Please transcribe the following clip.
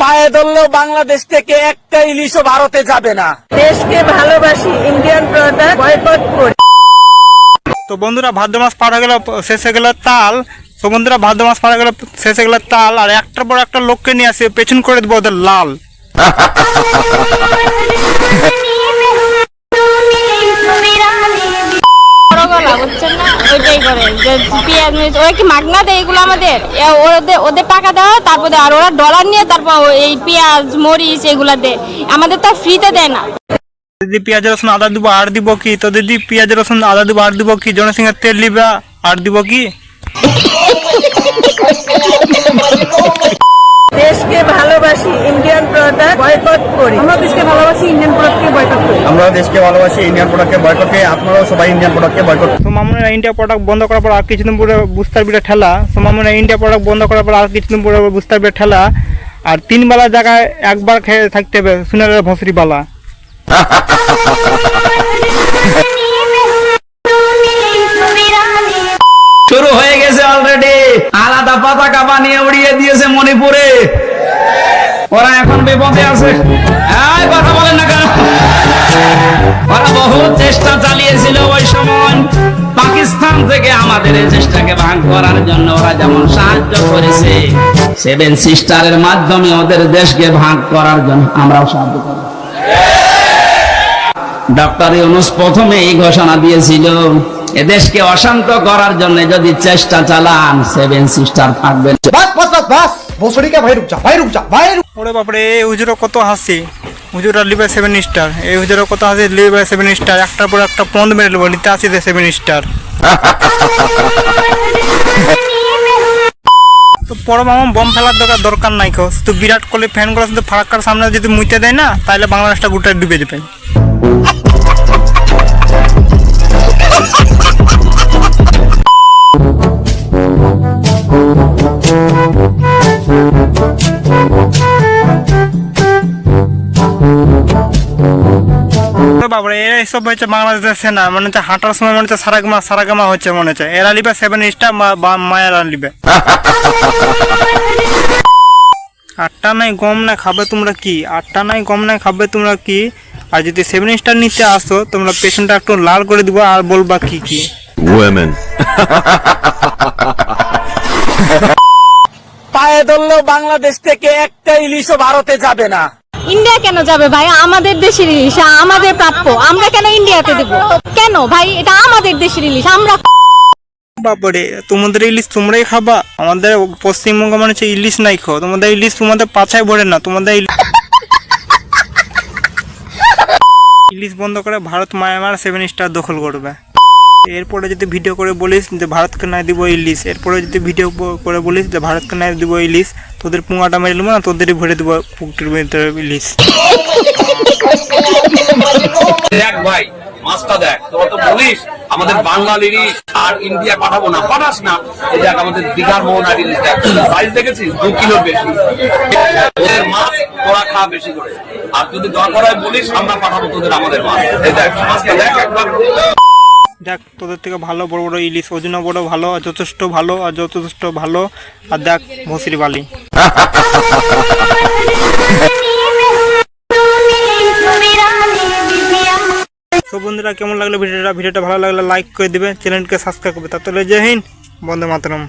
পায়ে ধরলেও বাংলাদেশ থেকে একটা ইলিশও ভারতে যাবে না। দেশকে ভালোবাসি, ইন্ডিয়ান প্রোডাক্ট বয়কট করি। তো বন্ধুরা ভাদ্র মাস পার হয়ে গেল, শেষে গেল তাল। তো বন্ধুরা ভাদ্র মাস পার হয়ে গেল, শেষে গেল তাল, আর একটার পর একটা লোককে নিয়ে আসে পেছন করে দেবো ওদের লাল। ওইটাই করে যে পেঁয়াজ ওরা কি মাগনা দেয় এগুলো আমাদের, ওদের টাকা দেওয়া, তারপরে আর ওরা ডলার নিয়ে তারপর এই পেঁয়াজ মরিচ এগুলা দেয়, আমাদের তো ফ্রিতে দেয় না। দিদি পেঁয়াজ রসুন আদা দিব আর দিব কি? তো দিদি পেঁয়াজ রসুন আদা দিব আর দিব কি? জনসিংহের তেল লিবা আর দিব কি? দেশকে ভালোবাসি, ইন্ডিয়ান প্রোডাক্ট বয়কট করি। আমরা দেশকে ভালোবাসি, ইন্ডিয়ান প্রোডাক্টকে বয়কট করি। আমরা দেশকে ভালোবাসি, ইন্ডিয়ান প্রোডাক্টকে বয়কট করি। আপনারাও সবাই ইন্ডিয়ান প্রোডাক্টকে বয়কট। তো মামুনের ইন্ডিয়া প্রোডাক্ট বন্ধ করার পর আর কিছুদিন পরে বুস্টার বিটা ঠেলা। তো মামুনের ইন্ডিয়া প্রোডাক্ট বন্ধ করার পর আর কিছুদিন পরে বুস্টার বিটা ঠেলা। আর 3 বেলা জায়গায় একবার খেয়ে থাকতে হবে সোনারের ভসরি বালা। শুরু হয়ে গেছে অলরেডি। আলাদা পতাকা বানিয়ে উড়িয়ে দিয়েছে মণিপুরে। ওরা এখন বিপদে আছে। কথা বলেন না কেন? ওরা বহু চেষ্টা চালিয়েছিল ওই সময় পাকিস্তান থেকে আমাদের এই চেষ্টাকে ভাগ করার জন্য। ওরা যেমন সাহায্য করেছে 7 সিস্টারের মাধ্যমে ওদের দেশকে ভাগ করার জন্য আমরাও সাহায্য করি। ডক্টর ইউনূস প্রথমে এই ঘোষণা দিয়েছিল, এদেশকে অশান্ত করার জন্য যদি চেষ্টা চালান 7 সিস্টার থাকবেন। ওরে বাপরে, এই হুজুরও কত হাসি। হুজুরা লিবে 7 স্টার, এই হুজুরও কত হাসি, লিবে 7 স্টার। একটার পর একটা পন্দ মেরে নেবো, নিতে আসি 7 স্টার। তো বড় মামা বম ফেলার দরকার নাই কো। তো বিরাট কোহলি ফ্যান গুলো শুধু ফারাক্কার সামনে যদি মুইতে দেয় না, তাহলে বাংলাদেশটা গোটা ডুবে যাবে। বাবা এরা এসব হচ্ছে বাংলাদেশের সেনা, মনে হচ্ছে হাঁটার সময় মনে হচ্ছে সারাগামা হচ্ছে মনে হচ্ছে। এরা লিবে 7 স্টার, মায়েরা লিবে। আটটা নাই গম নাই খাবে তোমরা কি? আটটা নাই গম নাই খাবে তোমরা কি? আর যদি 7 স্টার নিতে আসো তোমরা পেছনটা একটু লাল করে দিব আর বলবা কি কি। পায়ে ধরলেও বাংলাদেশ থেকে একটা ইলিশও ভারতে যাবে না। ইন্ডিয়া কেন যাবে ভাই? আমাদের দেশের ইলিশ, আমাদের প্রাপ্য। আমরা কেন ইন্ডিয়াতে দেব? কেন ভাই? এটা আমাদের দেশের ইলিশ, আমরা। বাবারে, তোমাদের ইলিশ তোমরাই খাবা? আমাদের পশ্চিমবঙ্গ মানে হচ্ছে ইলিশ নাই খাও। তোমাদের ইলিশ তোমাদের পাছায় ভরে না। তোমাদের ইলিশ বন্ধ করে ভারত মায়ানমার 7 স্টার দখল করবে। এরপরে যদি ভিডিও করে বলিস যে ভারতকে নাই দিব ইলিশ, এরপরে যদি ভিডিও করে বলিস যে ভারতকে নাই দিব ইলিশ, তোদের পুঙাটা মেরে নেবো না, তোদেরই ভরে দেবো পুকুরের ভিতরে ইলিশ। দেখ ভাই, মাছটা দেখ। তোরা তো বলিস আমাদের বাংলার ইলিশ আর ইন্ডিয়া পাঠাবো না, পাঠাস না। এই দেখ আমাদের দীঘার মোহনার ইলিশ দেখ, সাইজ দেখেছিস 2 কিলোর বেশি। ওদের মাছ তোরা খা বেশি করে, আর যদি দরকার হয় বলিস আমরা পাঠাবো তোদের আমাদের মাছ। এই দেখ মাছটা দেখ একবার। দেখ তোদের থেকে ভালো বড় বড় ইলিশ, ওজনও বড় ভালো, আর যথেষ্ট ভালো, আর যথেষ্ট ভালো। আর দেখ ভসির বালি। তো বন্ধুরা কেমন লাগলো ভিডিওটা? ভিডিওটা ভালো লাগলে লাইক করে দিবে, চ্যানেলকে সাবস্ক্রাইব করবে। তাহলে জয় হিন্দ, বন্দে মাতরম।